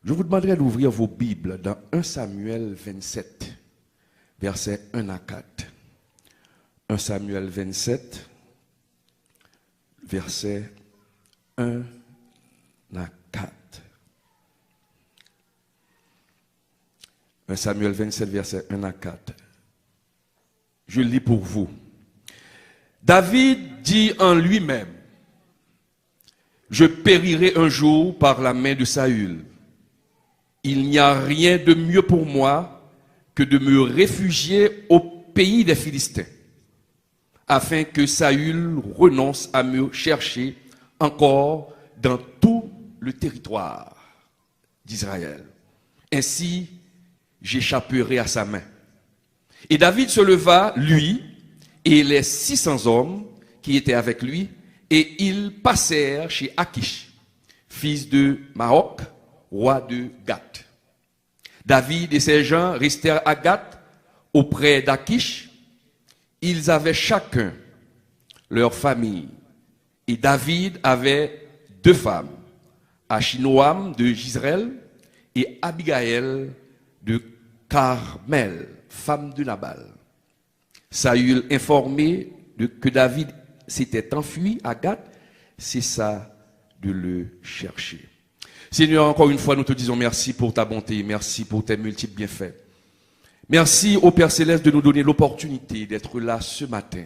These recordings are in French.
Je vous demanderai d'ouvrir vos Bibles dans 1 Samuel 27, versets 1 à 4. 1 Samuel 27, versets 1 à 4. 1 Samuel 27, versets 1 à 4. Je lis pour vous. David dit en lui-même, je périrai un jour par la main de Saül. Il n'y a rien de mieux pour moi que de me réfugier au pays des Philistins, afin que Saül renonce à me chercher encore dans tout le territoire d'Israël. Ainsi, j'échapperai à sa main. Et David se leva, lui, et les 600 hommes qui étaient avec lui, et ils passèrent chez Achish, fils de Maok, roi de Gath. David et ses gens restèrent à Gath, auprès d'Achish. Ils avaient chacun leur famille. Et David avait 2 femmes, Achinoam de Gisraël et Abigaël de Carmel, femme de Nabal. Saül, informé que David s'était enfui à Gath, cessa de le chercher. Seigneur, encore une fois, nous te disons merci pour ta bonté, merci pour tes multiples bienfaits. Merci au Père Céleste de nous donner l'opportunité d'être là ce matin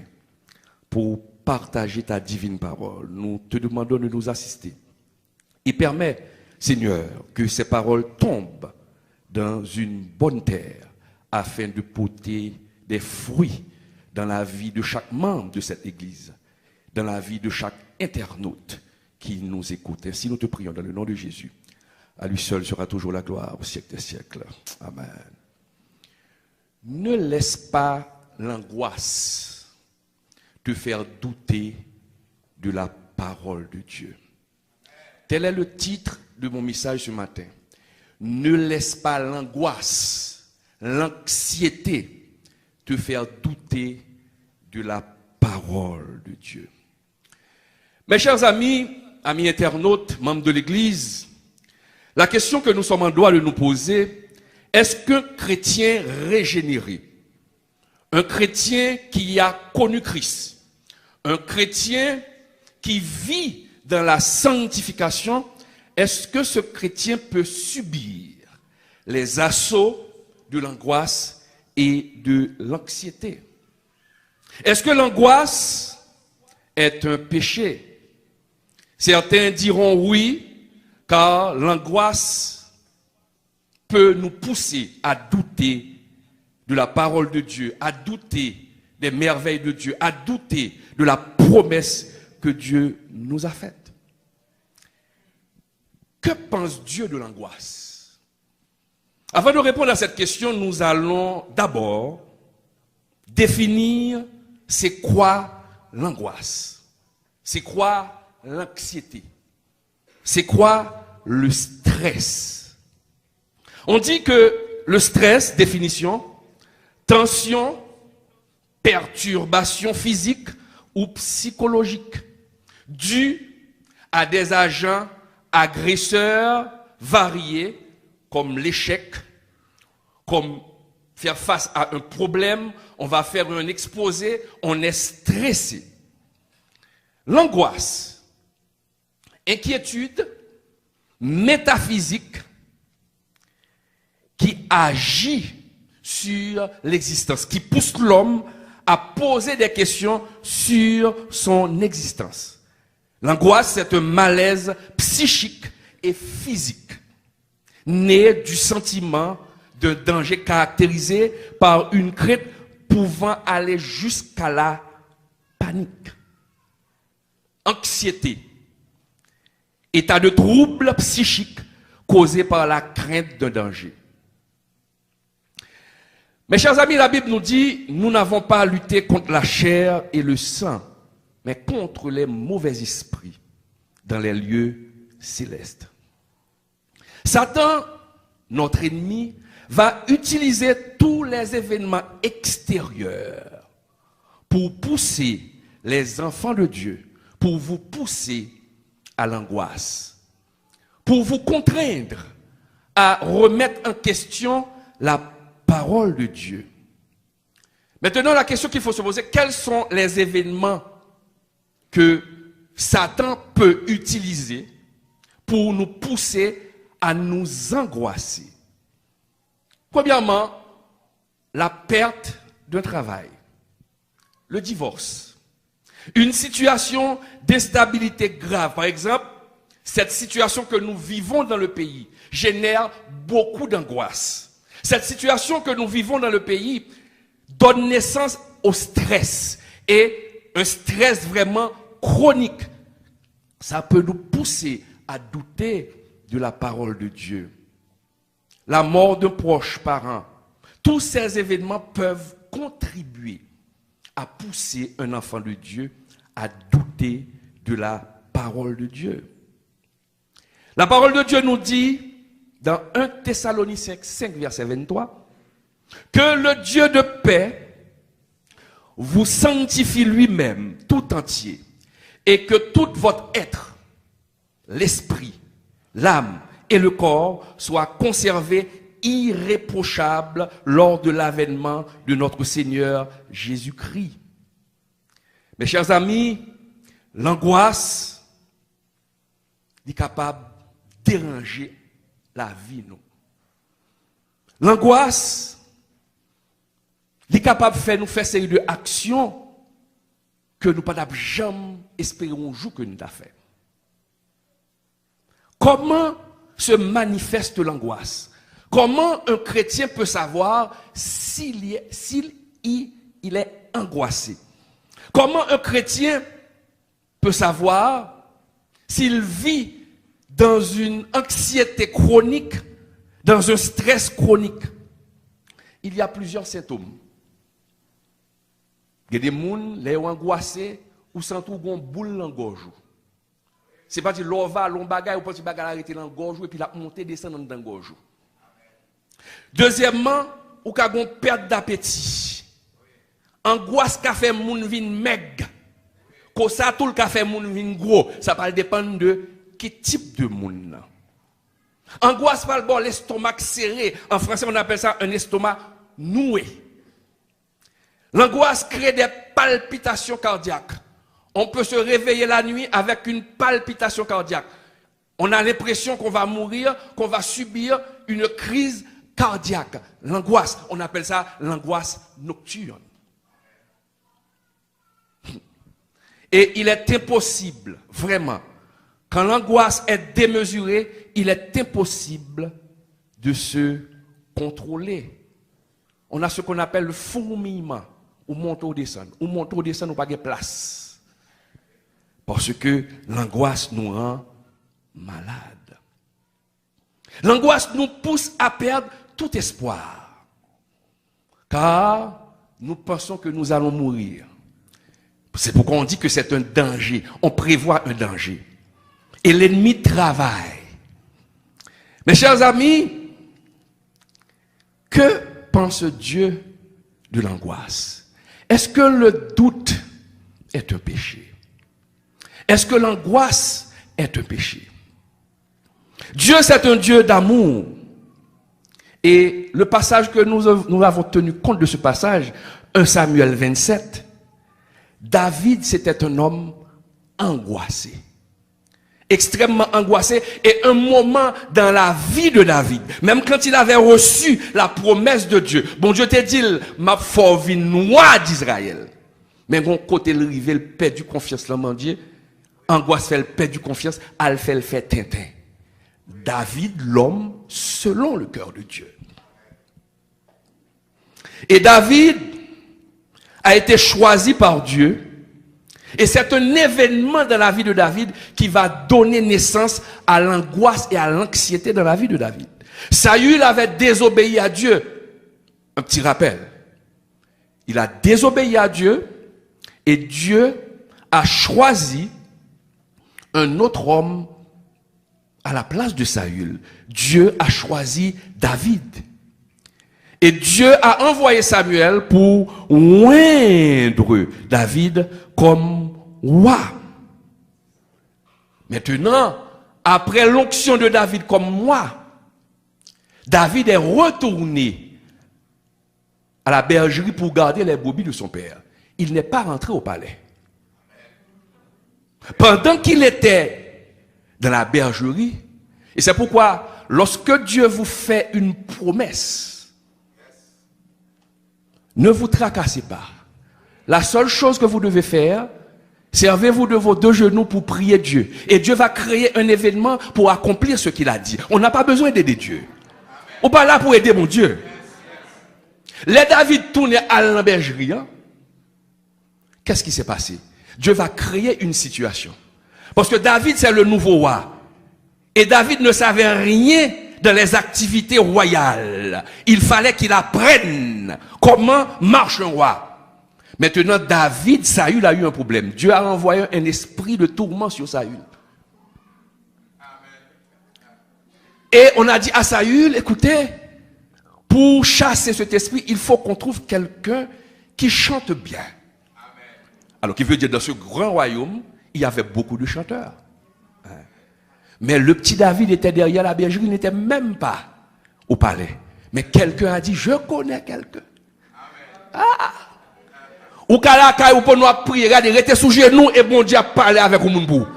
pour partager ta divine parole. Nous te demandons de nous assister. Et permets, Seigneur, que ces paroles tombent dans une bonne terre afin de porter des fruits dans la vie de chaque membre de cette Église, dans la vie de chaque internaute qui nous écoute. Ainsi nous te prions dans le nom de Jésus. À lui seul sera toujours la gloire au siècle des siècles. Amen. Ne laisse pas l'angoisse te faire douter de la parole de Dieu. Tel est le titre de mon message ce matin. Ne laisse pas l'angoisse, l'anxiété te faire douter de la parole de Dieu. Mes chers amis, amis internautes, membres de l'Église, la question que nous sommes en droit de nous poser, est-ce qu'un chrétien régénéré, un chrétien qui a connu Christ, un chrétien qui vit dans la sanctification, est-ce que ce chrétien peut subir les assauts de l'angoisse et de l'anxiété? Est-ce que l'angoisse est un péché? Certains diront oui, car l'angoisse peut nous pousser à douter de la parole de Dieu, à douter des merveilles de Dieu, à douter de la promesse que Dieu nous a faite. Que pense Dieu de l'angoisse? Avant de répondre à cette question, nous allons d'abord définir c'est quoi l'angoisse, c'est quoi l'anxiété, c'est quoi le stress. On dit que le stress, définition, tension, perturbation physique ou psychologique due à des agents agresseurs variés comme l'échec, comme faire face à un problème, on va faire un exposé, on est stressé. L'angoisse, inquiétude métaphysique qui agit sur l'existence, qui pousse l'homme à poser des questions sur son existence. L'angoisse, c'est un malaise psychique et physique, né du sentiment d'un danger caractérisé par une crainte pouvant aller jusqu'à la panique. Anxiété, état de trouble psychique causé par la crainte d'un danger. Mes chers amis, la Bible nous dit, nous n'avons pas à lutter contre la chair et le sang, mais contre les mauvais esprits dans les lieux célestes. Satan, notre ennemi, va utiliser tous les événements extérieurs pour pousser les enfants de Dieu, pour vous pousser à l'angoisse, pour vous contraindre à remettre en question la parole de Dieu. Maintenant, la question qu'il faut se poser, quels sont les événements que Satan peut utiliser pour nous pousser à nous angoisser? Premièrement, la perte d'un travail, le divorce, une situation d'instabilité grave. Par exemple, cette situation que nous vivons dans le pays génère beaucoup d'angoisse. Cette situation que nous vivons dans le pays donne naissance au stress. Et un stress vraiment chronique. Ça peut nous pousser à douter de la parole de Dieu. La mort d'un proche parent. Tous ces événements peuvent contribuer à pousser un enfant de Dieu à douter de la parole de Dieu. La parole de Dieu nous dit, dans 1 Thessaloniciens 5, verset 23, que le Dieu de paix vous sanctifie lui-même tout entier et que tout votre être, l'esprit, l'âme et le corps soient conservés irréprochables lors de l'avènement de notre Seigneur Jésus-Christ. Mes chers amis, l'angoisse est capable de déranger la vie, nous. L'angoisse est capable de faire nous faire série de actions que nous ne pouvons jamais espérer un jour que nous avons fait. Comment se manifeste l'angoisse? Comment un chrétien peut savoir s'il est angoissé? Comment un chrétien peut savoir s'il vit dans une anxiété chronique, dans un stress chronique? Il y a plusieurs symptômes. Il y a des gens qui sont angoissés ou sentent une boule dans la gorge. C'est pas dire l'on va, l'on bagaille, ou pas si bagaille arrêter dans la gorge et puis la monter, descendre dans la gorge. Deuxièmement, ou ka gon perte d'appétit. Angoisse ka fait moun vin meg. Ko ça tout ka fait moun vin gros, ça va dépendre de quel type de moun. Angoisse par bon l'estomac serré, en français on appelle ça un estomac noué. L'angoisse crée des palpitations cardiaques. On peut se réveiller la nuit avec une palpitation cardiaque. On a l'impression qu'on va mourir, qu'on va subir une crise cardiaque. L'angoisse, on appelle ça l'angoisse nocturne. Et il est impossible, vraiment, quand l'angoisse est démesurée, il est impossible de se contrôler. On a ce qu'on appelle le fourmillement, ou monter ou descendre. Ou monter ou descendre, ou pas de place. Parce que l'angoisse nous rend malades. L'angoisse nous pousse à perdre tout espoir. Car nous pensons que nous allons mourir. C'est pourquoi on dit que c'est un danger. On prévoit un danger. Et l'ennemi travaille. Mes chers amis, que pense Dieu de l'angoisse? Est-ce que le doute est un péché? Est-ce que l'angoisse est un péché? Dieu, c'est un Dieu d'amour. Et le passage que nous avons tenu compte de ce passage, 1 Samuel 27, David, c'était un homme angoissé. Extrêmement angoissé. Et un moment dans la vie de David, même quand il avait reçu la promesse de Dieu, bon Dieu te dit, ma fort vie noire d'Israël. Mais bon côté le rivé, le perdu confiance dans Dieu, angoisse fait le perdu confiance, al fait le fait tintin. David, l'homme selon le cœur de Dieu. Et David a été choisi par Dieu. Et c'est un événement dans la vie de David qui va donner naissance à l'angoisse et à l'anxiété dans la vie de David. Saül avait désobéi à Dieu. Un petit rappel. Il a désobéi à Dieu et Dieu a choisi un autre homme à la place de Saül. Dieu a choisi David. Et Dieu a envoyé Samuel pour oindre David comme roi. Maintenant, après l'onction de David comme roi, David est retourné à la bergerie pour garder les brebis de son père. Il n'est pas rentré au palais. Pendant qu'il était dans la bergerie, et c'est pourquoi lorsque Dieu vous fait une promesse, ne vous tracassez pas. La seule chose que vous devez faire, servez-vous de vos deux genoux pour prier Dieu. Et Dieu va créer un événement pour accomplir ce qu'il a dit. On n'a pas besoin d'aider Dieu. On n'est pas là pour aider mon Dieu. Les David tournaient à la bergerie. Qu'est-ce qui s'est passé? Dieu va créer une situation. Parce que David, c'est le nouveau roi. Et David ne savait rien dans les activités royales. Il fallait qu'il apprenne comment marche un roi. Maintenant, David, Saül a eu un problème. Dieu a envoyé un esprit de tourment sur Saül. Et on a dit à Saül, écoutez, pour chasser cet esprit, il faut qu'on trouve quelqu'un qui chante bien. Alors, qui veut dire, dans ce grand royaume, il y avait beaucoup de chanteurs. Mais le petit David était derrière la bergerie, il n'était même pas au palais. Mais quelqu'un a dit, je connais quelqu'un. Ah! Ou kalaka ou pour nous prier, regardez, restez sous genoux et bon Dieu a parlé avec vous.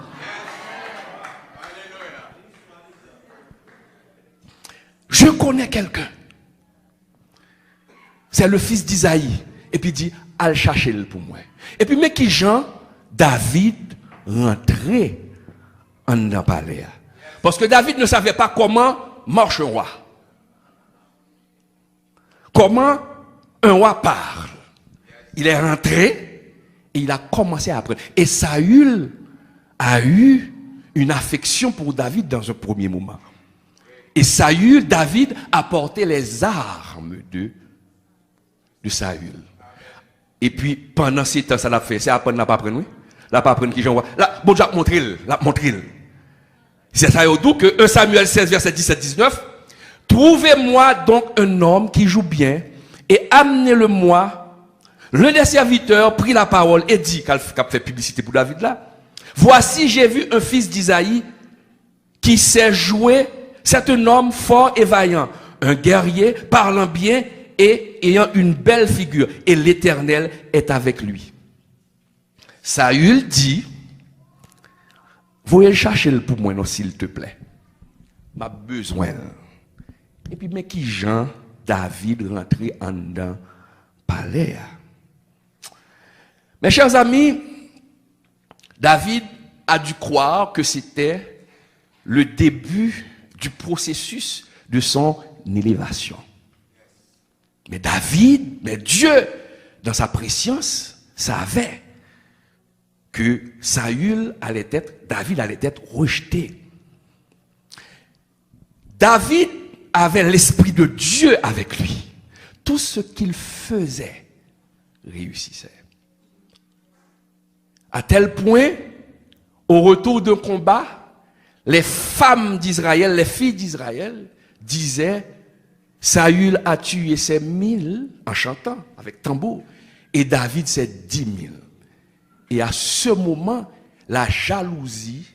Je connais quelqu'un. C'est le fils d'Isaïe. Et puis il dit, allez chercher le pour moi. Et puis, mais qui Jean, David rentrait en dans palais. Parce que David ne savait pas comment marche un roi. Comment un roi parle. Il est rentré et il a commencé à apprendre. Et Saül a eu une affection pour David dans un premier moment. Et Saül, David, a porté les armes de Saül. Et puis, pendant ces temps, ça l'a fait. C'est apprendre, n'a pas appris, oui? N'a pas appris qui j'envoie. Là, bon, j'ai montré. C'est ça, que 1 Samuel 16, verset 17-19. Trouvez-moi donc un homme qui joue bien et amenez-le-moi. L'un des serviteurs prit la parole et dit, qu'a fait publicité pour David là, voici j'ai vu un fils d'Isaïe qui sait jouer, c'est un homme fort et vaillant, un guerrier parlant bien et ayant une belle figure, et l'Éternel est avec lui. Saül dit, voyez chercher le pour moi, non, s'il te plaît. M'a besoin. Et puis, mais qui Jean, David rentré en dedans palais. Mes chers amis, David a dû croire que c'était le début du processus de son élévation. Mais Dieu, dans sa préscience, savait que David allait être rejeté. David avait l'esprit de Dieu avec lui. Tout ce qu'il faisait réussissait. À tel point, au retour d'un combat, les femmes d'Israël, les filles d'Israël, disaient, Saül a tué ses 1000 en chantant avec tambour, et David ses 10 000. Et à ce moment, la jalousie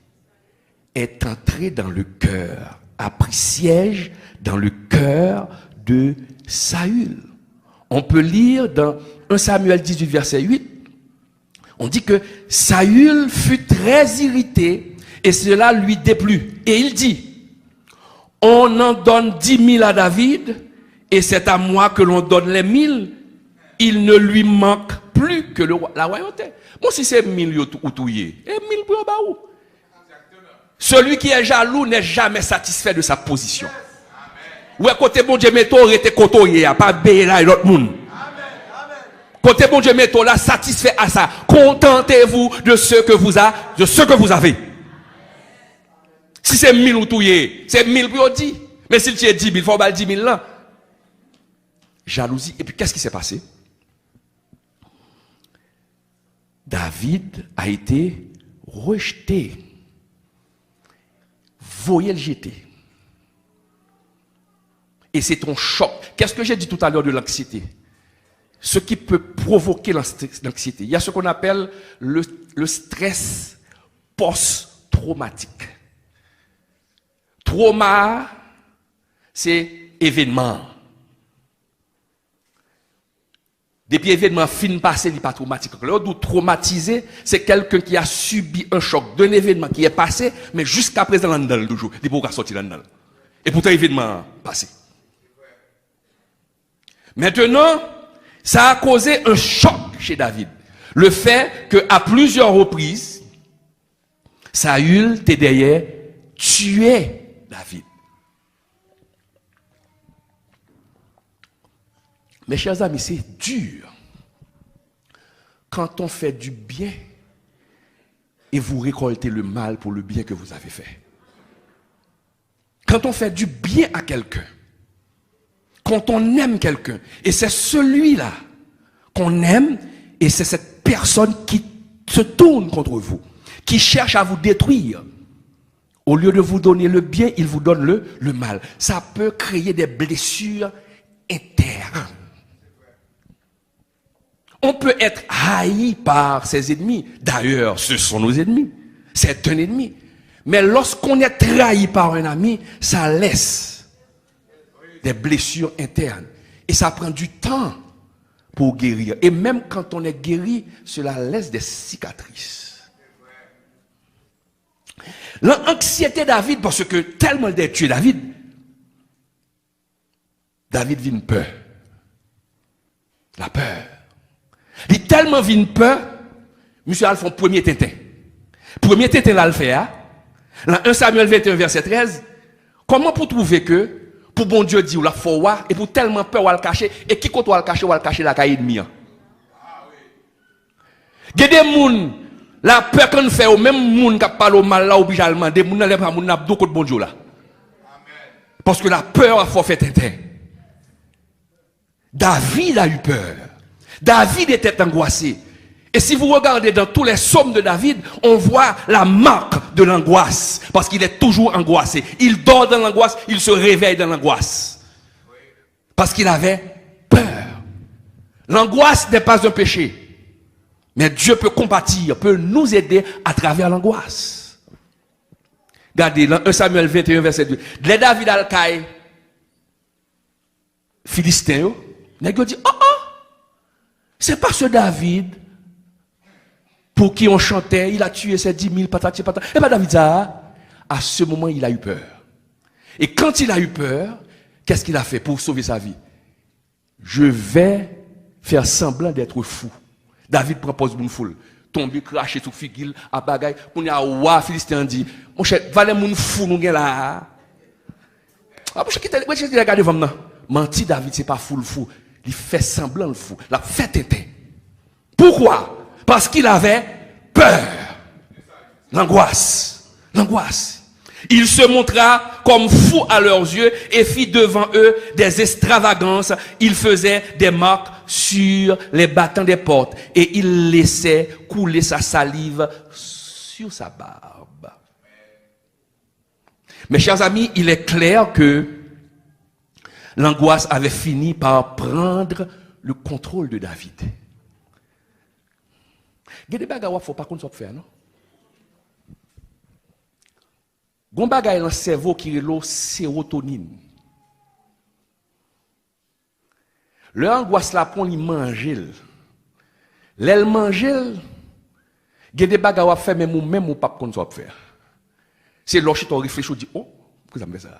est entrée dans le cœur, a pris siège dans le cœur de Saül. On peut lire dans 1 Samuel 18, verset 8, on dit que Saül fut très irrité et cela lui déplut. Et il dit, on en donne 10 000 à David et c'est à moi que l'on donne les 1000. Il ne lui manque plus que la royauté. Bon, si c'est 1000 ou touillé, et 1000 pour où? Celui qui est jaloux n'est jamais satisfait de sa position. Ou à côté bon Dieu mettons arrêté côté pas béé là et l'autre monde. Côté bon Dieu mettons là satisfait à ça. Contentez-vous de ce que vous avez. Si c'est 1000 ou touillé, c'est 1000 pour dit. Mais s'il tient 10 000, il faut pas 10 000 là. Jalousie. Et puis qu'est-ce qui s'est passé? David a été rejeté. Voyez le jeter. Et c'est ton choc. Qu'est-ce que j'ai dit tout à l'heure de l'anxiété? Ce qui peut provoquer l'anxiété. Il y a ce qu'on appelle le stress post-traumatique. Trauma, c'est événement. Depuis événement fin passé, il n'est pas traumatique. L'autre traumatisé, c'est quelqu'un qui a subi un choc d'un événement qui est passé, mais jusqu'à présent, il est toujours. Il ne peut pas sortir là-dedans. Et pourtant, l'événement passé. Maintenant, ça a causé un choc chez David. Le fait qu'à plusieurs reprises, Saül était derrière, tuait David. Mes chers amis, c'est dur quand on fait du bien et vous récoltez le mal pour le bien que vous avez fait. Quand on fait du bien à quelqu'un, quand on aime quelqu'un, et c'est celui-là qu'on aime, et c'est cette personne qui se tourne contre vous, qui cherche à vous détruire. Au lieu de vous donner le bien, il vous donne le mal. Ça peut créer des blessures internes. On peut être haï par ses ennemis. D'ailleurs, ce sont nos ennemis. C'est un ennemi. Mais lorsqu'on est trahi par un ami, ça laisse des blessures internes. Et ça prend du temps pour guérir. Et même quand on est guéri, cela laisse des cicatrices. L'anxiété de David, parce que tellement il a tué David vit peur. La peur. Il tellement vit peur, monsieur Alphon, premier tintin. Premier tintin là le fait, hein? Dans 1 Samuel 21, verset 13, comment pour trouver que, pour bon Dieu dire, ou la foi, et pour tellement peur, ou le cacher, et qui compte ou le cacher la caille ennemi. Il y a des gens, la peur qu'on fait, au même monde qui parle au mal là, obligalement, des gens qui n'ont pas de bon Dieu là. Parce que la peur a forfait tintin. David a eu peur. David était angoissé. Et si vous regardez dans tous les psaumes de David, on voit la marque de l'angoisse. Parce qu'il est toujours angoissé. Il dort dans l'angoisse, il se réveille dans l'angoisse. Parce qu'il avait peur. L'angoisse n'est pas un péché. Mais Dieu peut compatir, peut nous aider à travers l'angoisse. Regardez, dans 1 Samuel 21, verset 2. Les David al-Kaï, Philistin, il dit, c'est pas ce David pour qui on chantait, il a tué ses 10 000 patati patata. Et bien David, à ce moment, il a eu peur. Et quand il a eu peur, qu'est-ce qu'il a fait pour sauver sa vie? Je vais faire semblant d'être fou. David propose une foule. Tomber, cracher sous figil, à bagaille. On y a ouah, Philistin dit, mon cher, valez mon fou, nous là. Ah, mon cher, qui t'a regardé vraiment? Menti, David, c'est pas fou le fou. Il fait semblant le fou. La fait était. Pourquoi? Parce qu'il avait peur. L'angoisse. L'angoisse. Il se montra comme fou à leurs yeux et fit devant eux des extravagances. Il faisait des marques sur les battants des portes et il laissait couler sa salive sur sa barbe. Mes chers amis, il est clair que l'angoisse avait fini par prendre le contrôle de David. Il y a des bagages qu'il ne faut pas qu'on faire, non? Il y a des bagages dans le cerveau qui est la sérotonine. L'angoisse là pour lui manger. L'elle mange, il y a des bagages à faire même ou pas qu'on faire. C'est lorsque tu réfléchis, tu dis, oh, pourquoi ça me fait ça?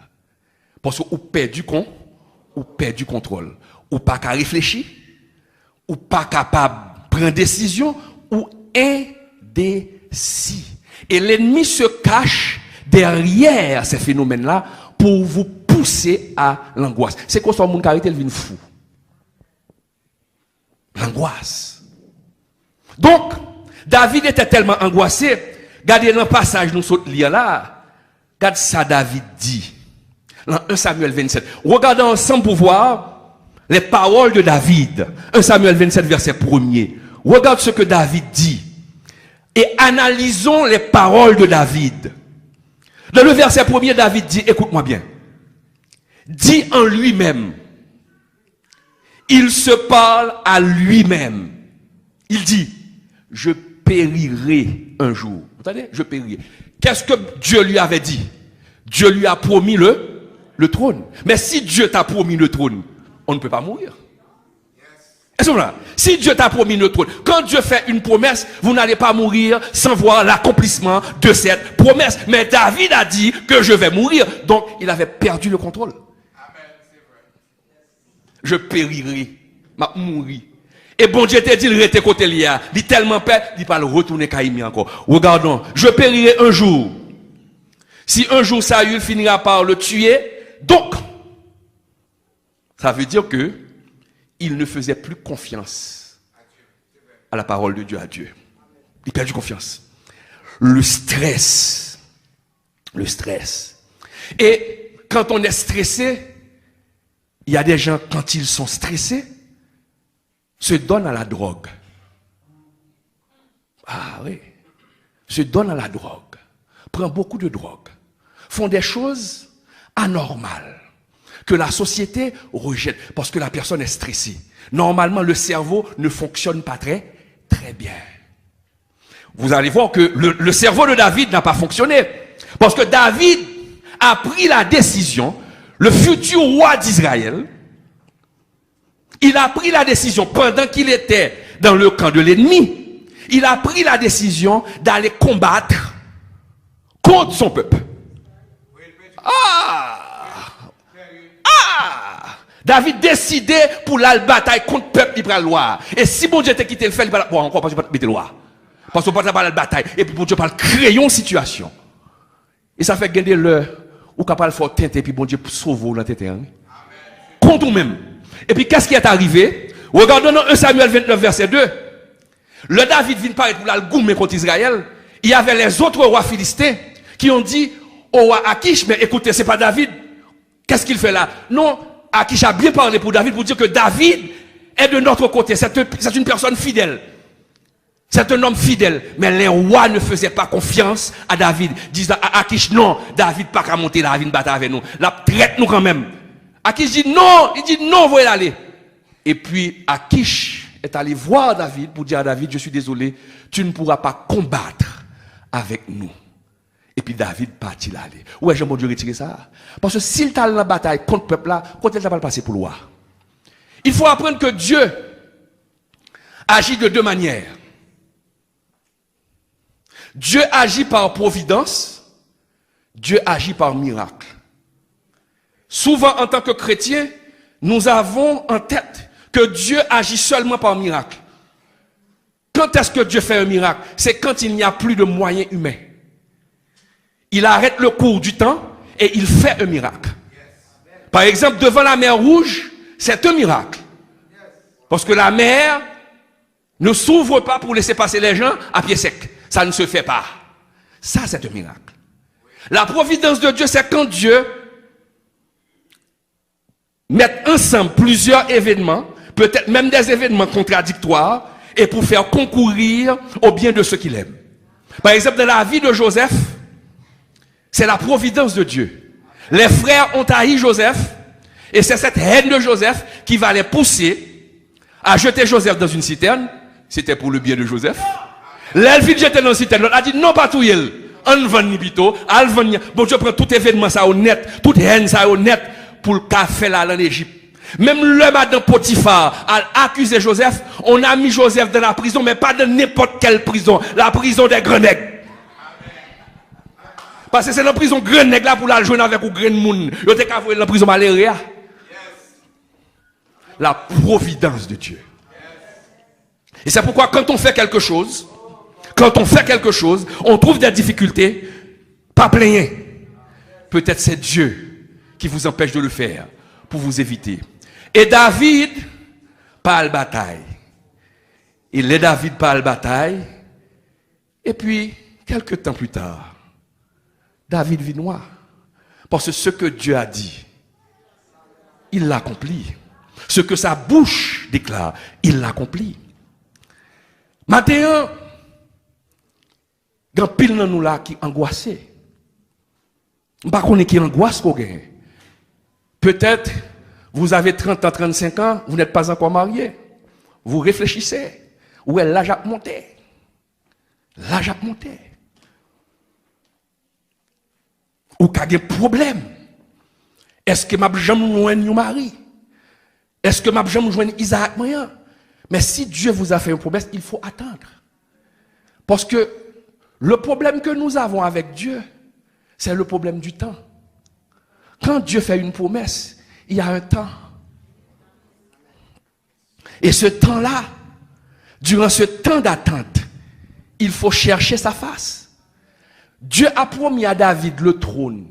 Parce que ou perd du contrôle, ou pas qu'à réfléchir, ou pas capable de prendre décision, ou indécis. Et l'ennemi se cache derrière ces phénomènes-là pour vous pousser à l'angoisse. C'est quoi son monde carité, il vient fou. L'angoisse. Donc, David était tellement angoissé, regardez dans le passage nous sommes lire là, regarde ça David dit. Dans 1 Samuel 27. Regardons ensemble pour voir les paroles de David. 1 Samuel 27, verset 1er. Regarde ce que David dit. Et analysons les paroles de David. Dans le verset 1er, David dit, écoute-moi bien. Dit en lui-même. Il se parle à lui-même. Il dit, je périrai un jour. Vous entendez? Je périrai. Qu'est-ce que Dieu lui avait dit? Dieu lui a promis le le trône. Mais si Dieu t'a promis le trône, on ne peut pas mourir. Est-ce que là? Si Dieu t'a promis le trône, quand Dieu fait une promesse, vous n'allez pas mourir sans voir l'accomplissement de cette promesse. Mais David a dit que je vais mourir. Donc, il avait perdu le contrôle. Je périrai, m'a mouri. Et bon Dieu t'a dit, il était côté lié. Il tellement peur, il va le retourner Kaimi encore. Regardons, je périrai un jour. Si un jour Saül finira par le tuer, donc, ça veut dire que il ne faisait plus confiance à la parole de Dieu, à Dieu. Il perdit confiance. Le stress. Le stress. Et quand on est stressé, il y a des gens, quand ils sont stressés, se donnent à la drogue. Ah oui. Se donnent à la drogue. Prennent beaucoup de drogue. Font des choses anormales que la société rejette parce que la personne est stressée. Normalement, le cerveau ne fonctionne pas très bien. Vous allez voir que le cerveau de David n'a pas fonctionné. Parce que David a pris la décision, le futur roi d'Israël, il a pris la décision pendant qu'il était dans le camp de l'ennemi, il a pris la décision d'aller combattre contre son peuple. David décidait pour la bataille contre le peuple, il prend la loi. Et si bon Dieu t'a quitté le fait, il va bon, encore pas mettre loi. Parce qu'on ne peut pas la bataille. Et puis bon Dieu parle créer une situation. Et ça fait gagner l'heure où capable faire tenter et puis bon Dieu sauve la tête. Contre nous-mêmes. Et puis qu'est-ce qui est arrivé? Regardons dans 1 Samuel 29 verset 2. Le David vient paraître pour la goumer contre Israël. Il y avait les autres rois philistins qui ont dit au roi Akish, mais écoutez, c'est pas David. Qu'est-ce qu'il fait là? Non, Akish a bien parlé pour David pour dire que David est de notre côté. C'est une personne fidèle. C'est un homme fidèle. Mais les rois ne faisaient pas confiance à David. Disent à Akish, non, David pas qu'à monter là, il battre avec nous. La traite nous quand même. Akish dit non, il dit non, vous allez aller. Et puis Akish est allé voir David pour dire à David, je suis désolé, tu ne pourras pas combattre avec nous. Et puis David partit là. Ouais, j'ai mon Dieu retirer ça. Parce que s'il t'a la bataille contre le peuple là, quand il va le passer pour loi. Il faut apprendre que Dieu agit de deux manières. Dieu agit par providence, Dieu agit par miracle. Souvent, en tant que chrétiens, nous avons en tête que Dieu agit seulement par miracle. Quand est-ce que Dieu fait un miracle? C'est quand il n'y a plus de moyens humains. Il arrête le cours du temps et il fait un miracle. Par exemple, devant la mer Rouge, c'est un miracle. Parce que la mer ne s'ouvre pas pour laisser passer les gens à pied sec. Ça ne se fait pas. Ça, c'est un miracle. La providence de Dieu, c'est quand Dieu met ensemble plusieurs événements, peut-être même des événements contradictoires, et pour faire concourir au bien de ceux qu'il aime. Par exemple, dans la vie de Joseph, c'est la providence de Dieu. Les frères ont haï Joseph, et c'est cette haine de Joseph qui va les pousser à jeter Joseph dans une citerne. C'était pour le bien de Joseph. L'elfine jetait dans une citerne. L'autre a dit non, pas tout yel. On va ni bito. Bon Dieu prend tout événement ça honnête, toute haine ça honnête pour le café là en Égypte. Même le madame Potiphar a accusé Joseph. On a mis Joseph dans la prison, mais pas dans n'importe quelle prison. La prison des grands nègres. Parce que c'est la prison grand nègre là pour la jouer avec ou grand moun. Yo te ka la prison malaria. La providence de Dieu. Et c'est pourquoi quand on fait quelque chose, on trouve des difficultés, pas plaigner. Peut-être c'est Dieu qui vous empêche de le faire pour vous éviter. Et David pas la bataille. Il est David pas la bataille. Et puis quelques temps plus tard, David vit noir. Parce que ce que Dieu a dit, il l'accomplit. Ce que sa bouche déclare, il l'accomplit. Maintenant, il y a pile dans nous là qui angoissé. Pas qu'on est qui angoisse qu'on gagne. Peut-être vous avez 30 ans, 35 ans, vous n'êtes pas encore marié. Vous réfléchissez. Où est l'âge à monter? L'âge a monté. Ou qu'il y a des problèmes. Est-ce que m'a jamais joindre un mari? Est-ce que m'a jamais joindre Isaac moyen? Mais si Dieu vous a fait une promesse, il faut attendre. Parce que le problème que nous avons avec Dieu, c'est le problème du temps. Quand Dieu fait une promesse, il y a un temps. Et ce temps-là, durant ce temps d'attente, il faut chercher sa face. Dieu a promis à David le trône.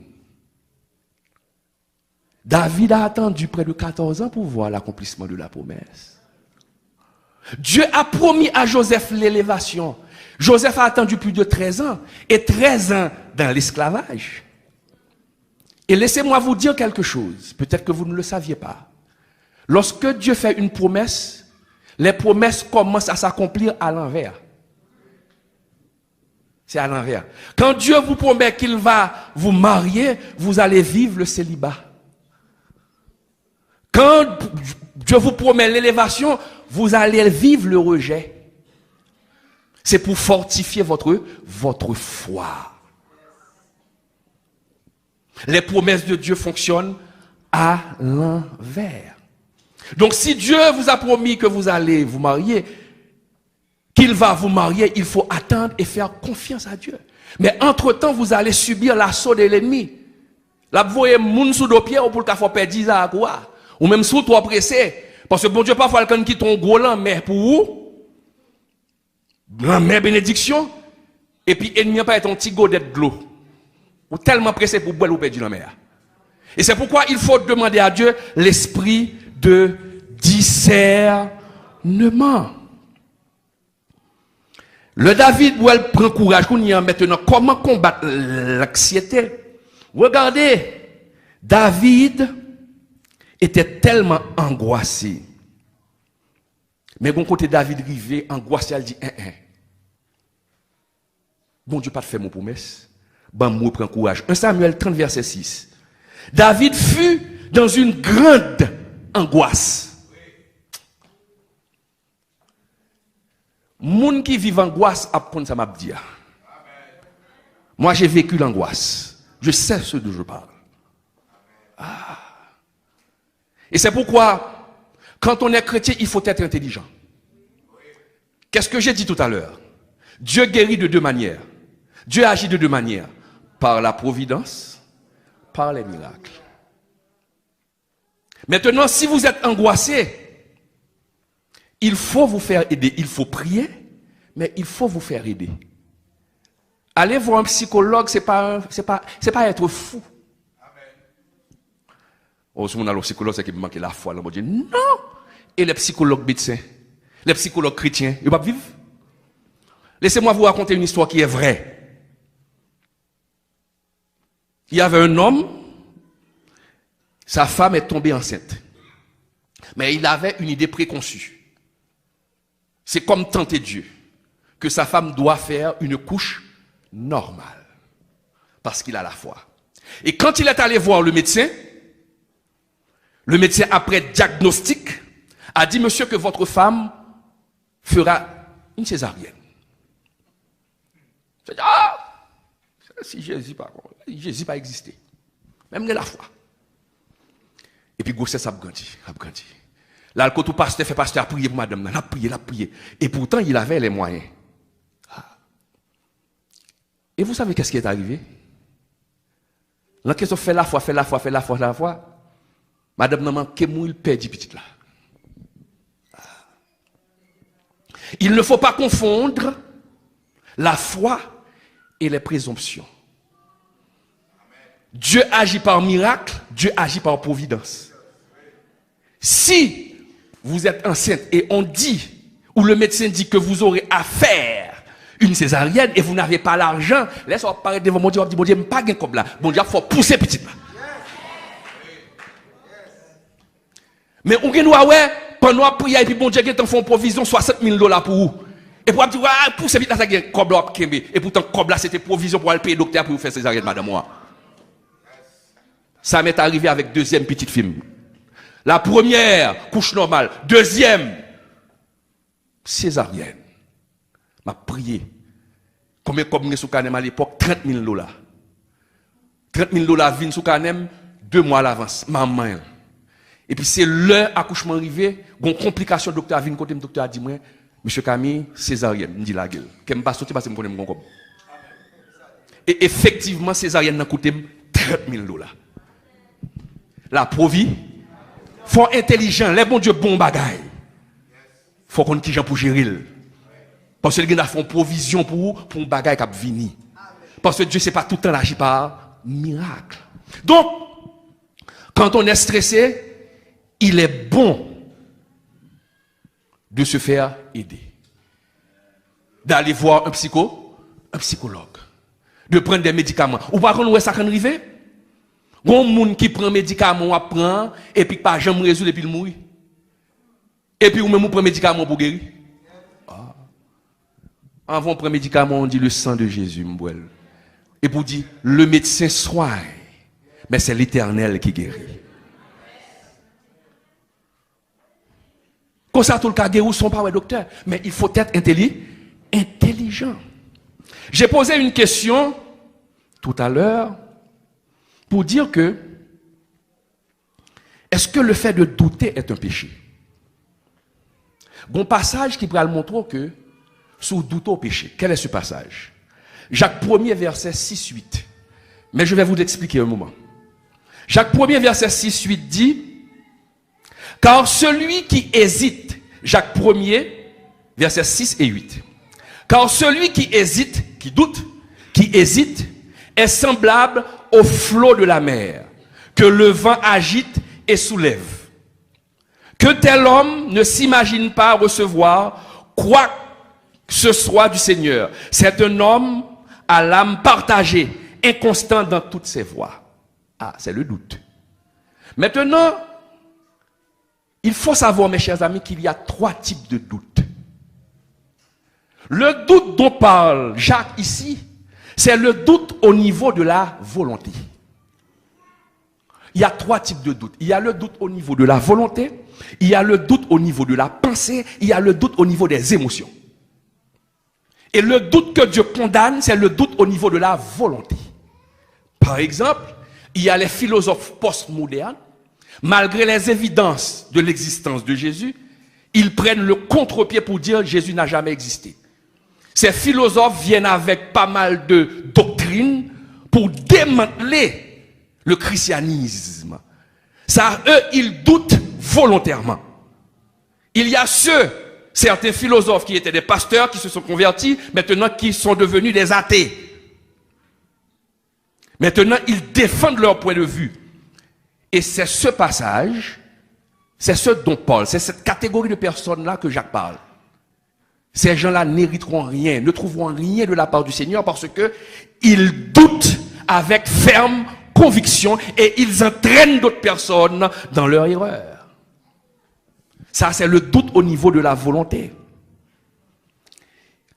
David a attendu près de 14 ans pour voir l'accomplissement de la promesse. Dieu a promis à Joseph l'élévation. Joseph a attendu plus de 13 ans. Et 13 ans dans l'esclavage. Et laissez-moi vous dire quelque chose. Peut-être que vous ne le saviez pas. Lorsque Dieu fait une promesse, les promesses commencent à s'accomplir à l'envers. C'est à l'envers. Quand Dieu vous promet qu'il va vous marier, vous allez vivre le célibat. Quand Dieu vous promet l'élévation, vous allez vivre le rejet. C'est pour fortifier votre foi. Les promesses de Dieu fonctionnent à l'envers. Donc si Dieu vous a promis que vous allez vous marier, qu'il va vous marier, il faut attendre et faire confiance à Dieu. Mais entre-temps, vous allez subir l'assaut de l'ennemi. Là, vous voyez, moun sous dos pied, ou pour le faire perdre 10 ans à quoi? Ou même sous toi pressé. Parce que bon Dieu, parfois, quelqu'un qui tombe gros là, mais pour vous, la mère bénédiction, et puis ennemi pas être un petit godet de l'eau. Ou tellement pressé pour boire ou perdre la mer. Et c'est pourquoi il faut demander à Dieu l'esprit de discernement. Le David où elle prend courage qu'on y a maintenant comment combattre l'anxiété. Regardez, David était tellement angoissé. Mais bon côté David rivé, angoissé, elle dit bon Dieu pas te fait mon promesse. Bon moi prends courage. 1 Samuel 30 verset 6. David fut dans une grande angoisse. Moun qui vit angoisse apprend ça m'a dit. Moi j'ai vécu l'angoisse. Je sais ce dont je parle. Ah. Et c'est pourquoi quand on est chrétien, il faut être intelligent. Qu'est-ce que j'ai dit tout à l'heure? Dieu guérit de deux manières. Dieu agit de deux manières. Par la providence, par les miracles. Maintenant, si vous êtes angoissé, il faut vous faire aider. Il faut prier, mais il faut vous faire aider. Aller voir un psychologue, c'est pas être fou. Oh, si on a le psychologue, c'est qu'il manque la foi. Là, on dit non. Et les psychologues médecins, les psychologues chrétiens, ils ne vont pas vivre. Laissez-moi vous raconter une histoire qui est vraie. Il y avait un homme, sa femme est tombée enceinte. Mais il avait une idée préconçue. C'est comme tenter Dieu, que sa femme doit faire une couche normale. Parce qu'il a la foi. Et quand il est allé voir le médecin, après diagnostic, a dit, monsieur, que votre femme fera une césarienne. C'est si Jésus pas existé. Même de la foi. Et puis grossesse a grandi. Là, quand tout pasteur fait pasteur a prié pour madame, l'a prié. Et pourtant, il avait les moyens. Et vous savez qu'est-ce qui est arrivé? La question fait la foi. Madame n'a manqué il perdit petite là. Il ne faut pas confondre la foi et les présomptions. Dieu agit par miracle, Dieu agit par providence. Si vous êtes enceinte et on dit, ou le médecin dit que vous aurez à faire une césarienne et vous n'avez pas l'argent, laissez-moi parler devant mon Dieu, bon Dieu, pas gain comme là. Bon Dieu, il faut pousser petite là. Mais on gagne ouais, pendant la prière et puis bon Dieu, il fait une provision $60,000 pour vous. Et pour dire, pousser vite là, ça gagne comme là, et pourtant comme là, c'était provision pour aller payer le docteur pour vous faire césarienne, madame moi. Ça m'est arrivé avec deuxième petite fille. La première, couche normale. Deuxième, césarienne. M'a prié. Combien comme sous canem à l'époque? $30,000. $30,000 viennent sous canem. 2 mois à l'avance, maman. Et puis c'est l'heure accouchement arrivé, une complication, le docteur a vu côté, le docteur a dit, moi, monsieur Camille, césarienne, me dit la gueule. Qu'elle me pas sortir parce que je connais mon compte. Et effectivement, césarienne n'a coûté 30 000 $. La provi, faut intelligent, les bons Dieu bon bagaille. Faut qu'on qui gens pour gérer. Parce que les gens font provision pour un bagaille qui a venir. Parce que Dieu c'est pas tout le temps l'agir par miracle. Donc, quand on est stressé, il est bon de se faire aider. D'aller voir un psychologue. De prendre des médicaments. Ou par contre, où est-ce que ça peut arriver? Il y a des gens qui prennent des médicaments, prend et puis pas jamais résoudre et puis il mourit. Et puis ou même on prend médicaments pour guérir. Ah. Avant de prendre médicaments, on dit le sang de Jésus, m'bouel. Et pour dire le médecin soigne, mais c'est l'Éternel qui guérit. Comme ça, tout le cas guérir sont pas les docteurs, mais il faut être intelligent. J'ai posé une question tout à l'heure pour dire que est-ce que le fait de douter est un péché? Bon passage qui pourrait le montrer que sous doute au péché. Quel est ce passage? Jacques 1er verset 6-8. Mais je vais vous l'expliquer un moment. Jacques 1er verset 6-8 dit car celui qui hésite, Jacques 1er verset 6 et 8. Car celui qui hésite, qui doute, qui hésite, est semblable au flot de la mer, que le vent agite et soulève. Que tel homme ne s'imagine pas recevoir quoi que ce soit du Seigneur. C'est un homme à l'âme partagée, inconstant dans toutes ses voies. Ah, c'est le doute. Maintenant, il faut savoir, mes chers amis, qu'il y a 3 types de doutes. Le doute dont parle Jacques ici, c'est le doute au niveau de la volonté. Il y a 3 types de doutes. Il y a le doute au niveau de la volonté, il y a le doute au niveau de la pensée, il y a le doute au niveau des émotions. Et le doute que Dieu condamne, c'est le doute au niveau de la volonté. Par exemple, il y a les philosophes postmodernes, malgré les évidences de l'existence de Jésus, ils prennent le contre-pied pour dire Jésus n'a jamais existé. Ces philosophes viennent avec pas mal de doctrines pour démanteler le christianisme. Ça, eux, ils doutent volontairement. Il y a certains philosophes qui étaient des pasteurs, qui se sont convertis, maintenant qui sont devenus des athées. Maintenant, ils défendent leur point de vue. Et c'est ce passage, c'est ce dont Paul, c'est cette catégorie de personnes-là que Jacques parle. Ces gens-là n'hériteront rien, ne trouveront rien de la part du Seigneur parce que ils doutent avec ferme conviction et ils entraînent d'autres personnes dans leur erreur. Ça, c'est le doute au niveau de la volonté.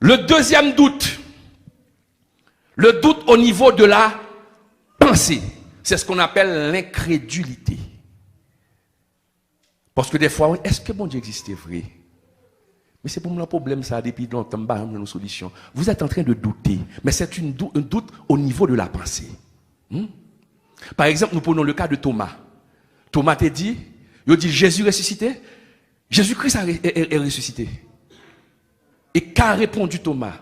Le deuxième doute, le doute au niveau de la pensée, c'est ce qu'on appelle l'incrédulité. Parce que des fois, est-ce que bon Dieu existait vrai? Mais c'est pour moi un problème, ça, depuis longtemps, une solution. Vous êtes en train de douter, mais c'est un doute au niveau de la pensée. Par exemple, nous prenons le cas de Thomas. Thomas t'a dit, il dit Jésus ressuscité, Jésus-Christ est ressuscité. Et qu'a répondu Thomas?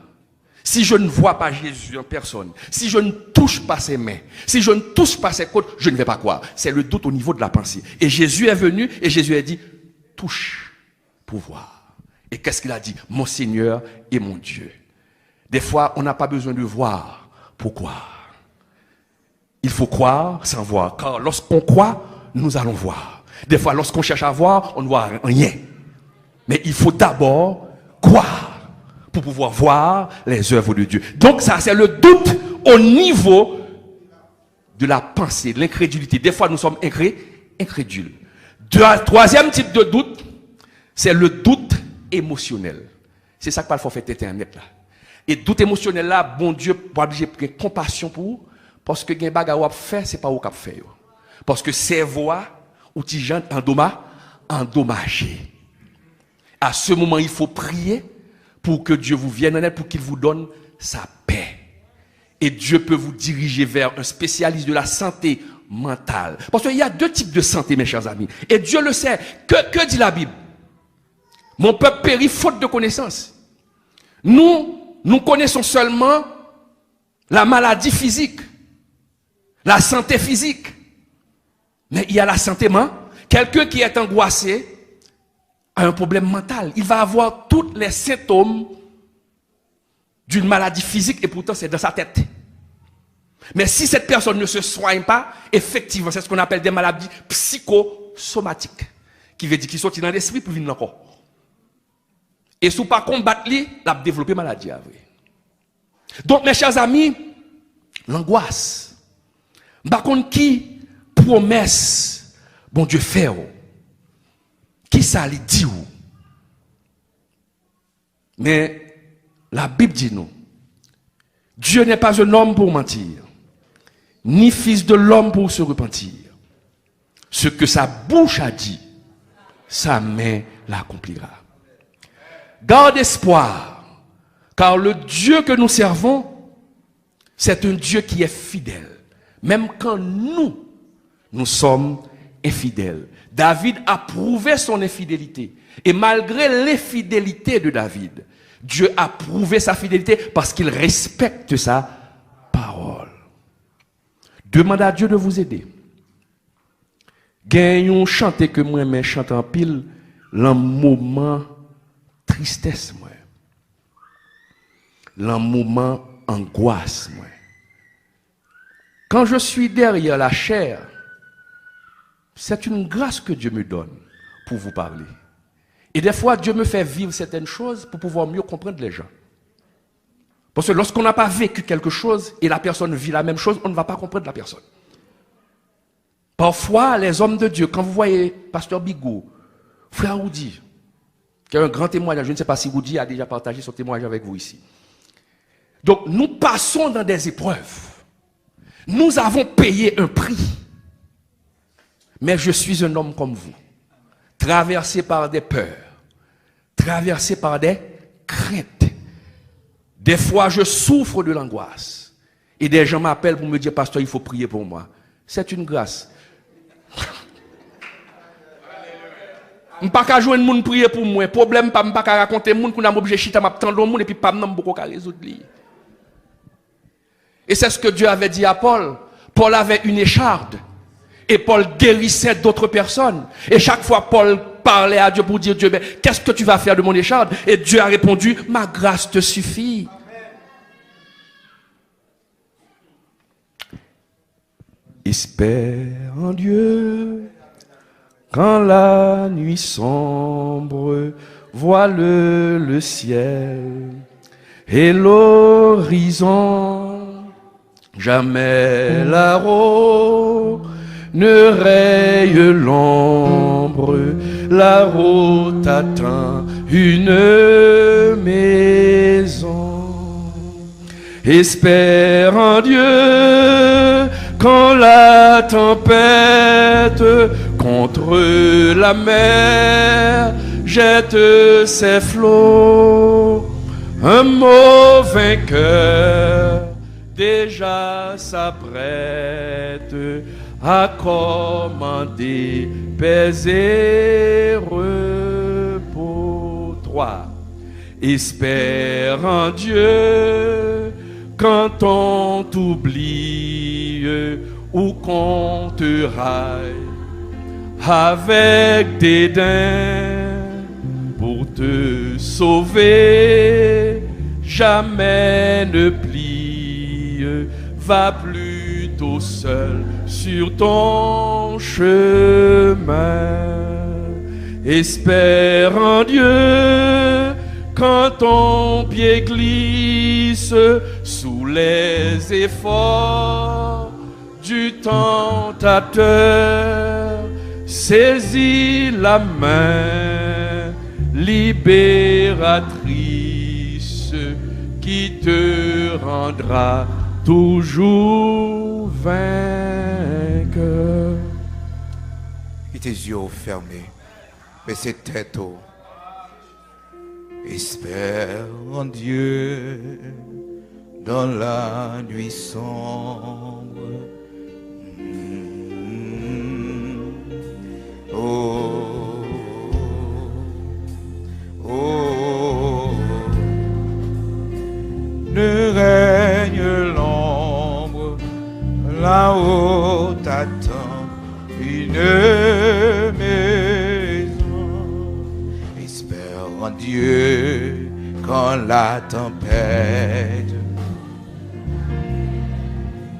Si je ne vois pas Jésus en personne, si je ne touche pas ses mains, si je ne touche pas ses côtes, je ne vais pas croire. C'est le doute au niveau de la pensée. Et Jésus est venu et Jésus a dit, touche pour voir. Et qu'est-ce qu'il a dit? Mon Seigneur et mon Dieu. Des fois, on n'a pas besoin de voir pour croire. Il faut croire sans voir. Car lorsqu'on croit, nous allons voir. Des fois, lorsqu'on cherche à voir, on ne voit rien. Mais il faut d'abord croire pour pouvoir voir les œuvres de Dieu. Donc ça, c'est le doute au niveau de la pensée, de l'incrédulité. Des fois, nous sommes incrédules. Troisième type de doute, c'est le doute émotionnel. C'est ça que parle prophète Internet là. Et doute émotionnel là, bon Dieu, pour obliger prendre compassion pour vous, parce que gen baga ou fait, c'est pas ou k'ap fait. Parce que ces voix ou ti gens endommagé. À ce moment, il faut prier pour que Dieu vous vienne en aide, pour qu'il vous donne sa paix. Et Dieu peut vous diriger vers un spécialiste de la santé mentale. Parce qu'il y a deux types de santé, mes chers amis. Et Dieu le sait. Que dit la Bible? Mon peuple périt faute de connaissance. Nous connaissons seulement la maladie physique, la santé physique. Mais il y a la santé mentale. Quelqu'un qui est angoissé a un problème mental. Il va avoir tous les symptômes d'une maladie physique et pourtant c'est dans sa tête. Mais si cette personne ne se soigne pas, effectivement, c'est ce qu'on appelle des maladies psychosomatiques. Qui veut dire qu'ils sont dans l'esprit pour venir encore. Et si vous ne pas combattre, il a développé maladie. Donc, mes chers amis, l'angoisse. Par contre, qui promesse, bon Dieu fait, qui ça lui dit? Mais la Bible dit nous, Dieu n'est pas un homme pour mentir, ni fils de l'homme pour se repentir. Ce que sa bouche a dit, sa main l'accomplira. Garde espoir, car le Dieu que nous servons, c'est un Dieu qui est fidèle, même quand nous sommes infidèles. David a prouvé son infidélité, et malgré l'infidélité de David, Dieu a prouvé sa fidélité parce qu'il respecte sa parole. Demandez à Dieu de vous aider. Gagnons chanter que moi, mais chante en pile, l'un moment tristesse, moi. L'un moment angoisse, moi. Quand je suis derrière la chair, c'est une grâce que Dieu me donne pour vous parler. Et des fois, Dieu me fait vivre certaines choses pour pouvoir mieux comprendre les gens. Parce que lorsqu'on n'a pas vécu quelque chose et la personne vit la même chose, on ne va pas comprendre la personne. Parfois, les hommes de Dieu, quand vous voyez Pasteur Bigot, Frère Oudi, qui a un grand témoignage, je ne sais pas si Oudi a déjà partagé son témoignage avec vous ici. Donc, nous passons dans des épreuves. Nous avons payé un prix. Mais je suis un homme comme vous, traversé par des peurs, traversé par des craintes. Des fois, je souffre de l'angoisse. Et des gens m'appellent pour me dire, pasteur, il faut prier pour moi. C'est une grâce. Je ne peux pas jouer un monde prier pour moi. Problème, je ne peux pas raconter un monde qui a obligé de chita, m'attendre un monde et puis pas m'en beaucoup résoudre. Et c'est ce que Dieu avait dit à Paul. Paul avait une écharde. Et Paul guérissait d'autres personnes. Et chaque fois, Paul parlait à Dieu pour dire, Dieu, mais qu'est-ce que tu vas faire de mon écharde? Et Dieu a répondu, ma grâce te suffit. Espère en Dieu, quand la nuit sombre voile le ciel et l'horizon, jamais là-haut ne raye l'ombre, là-haut attend une maison. Espère en Dieu quand la tempête contre la mer jette ses flots. Un mot vainqueur déjà s'apprête à commander paix et repos. 3. Espère en Dieu quand on t'oublie ou qu'on te raille avec dédain pour te sauver. Jamais ne plie, va plutôt seul sur ton chemin. Espère en Dieu quand ton pied glisse sous les efforts du tentateur. Saisis la main libératrice qui te rendra toujours vainqueur. Et tes yeux fermés, mais c'est tête haut. Espère en Dieu dans la nuit sombre. Dieu quand la tempête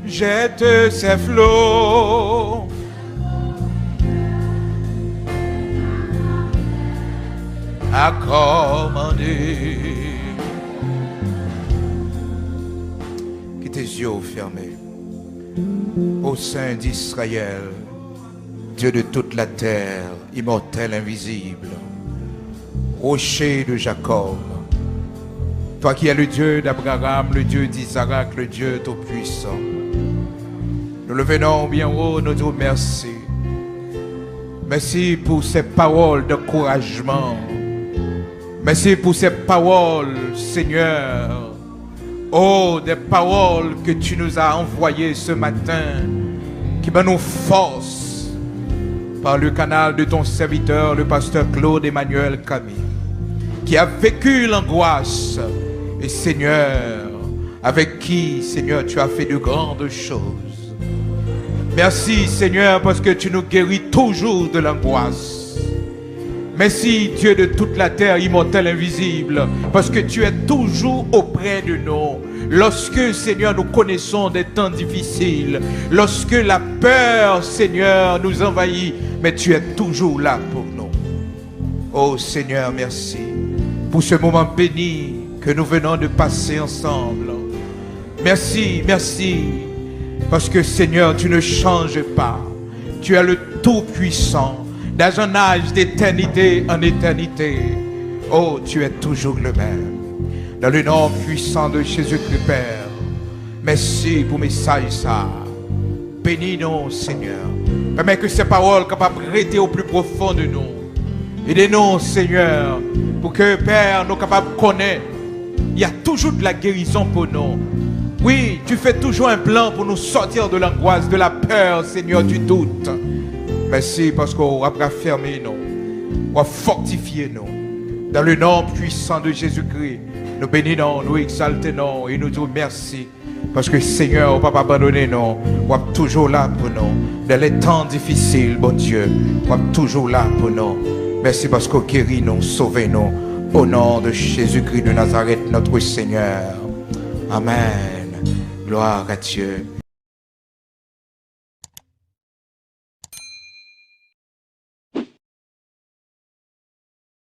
jette ses flots. À commander. Que tes yeux fermés. Ô Saint d'Israël, Dieu de toute la terre, immortel, invisible, rocher de Jacob, toi qui es le Dieu d'Abraham, le Dieu d'Isaac, le Dieu tout-puissant, nous le venons bien haut, nous disons merci. Merci pour ces paroles d'encouragement. Merci pour ces paroles, Seigneur. Oh, des paroles que tu nous as envoyées ce matin, qui me nous force par le canal de ton serviteur, le pasteur Claude Emmanuel Camille, qui a vécu l'angoisse. Et Seigneur, avec qui, Seigneur, tu as fait de grandes choses. Merci, Seigneur, parce que tu nous guéris toujours de l'angoisse. Merci, Dieu de toute la terre, immortel, invisible, parce que tu es toujours auprès de nous. Lorsque, Seigneur, nous connaissons des temps difficiles, lorsque la peur, Seigneur, nous envahit, mais tu es toujours là pour nous. Oh Seigneur, merci pour ce moment béni que nous venons de passer ensemble. Merci, merci, parce que, Seigneur, tu ne changes pas. Tu es le Tout-Puissant. Dans un âge d'éternité en éternité, oh, tu es toujours le même. Dans le nom puissant de Jésus-Christ, Père, merci pour mes messages, ça. Bénis-nous, Seigneur. Permets que ces paroles capables de rester au plus profond de nous. Aidez-nous, Seigneur, pour que, Père, nous capables de connaître. Il y a toujours de la guérison pour nous. Oui, tu fais toujours un plan pour nous sortir de l'angoisse, de la peur, Seigneur, du doute. Merci parce qu'on va raffermir nous, on va fortifier nous. Dans le nom puissant de Jésus-Christ, nous bénissons, nous exaltons et nous disons merci. Parce que Seigneur, on ne va pas abandonner nous, on va toujours là pour nous. Dans les temps difficiles, bon Dieu, on va toujours là pour nous. Merci parce qu'on guérit nous, sauve nous. Au nom de Jésus-Christ de Nazareth, notre Seigneur. Amen. Gloire à Dieu.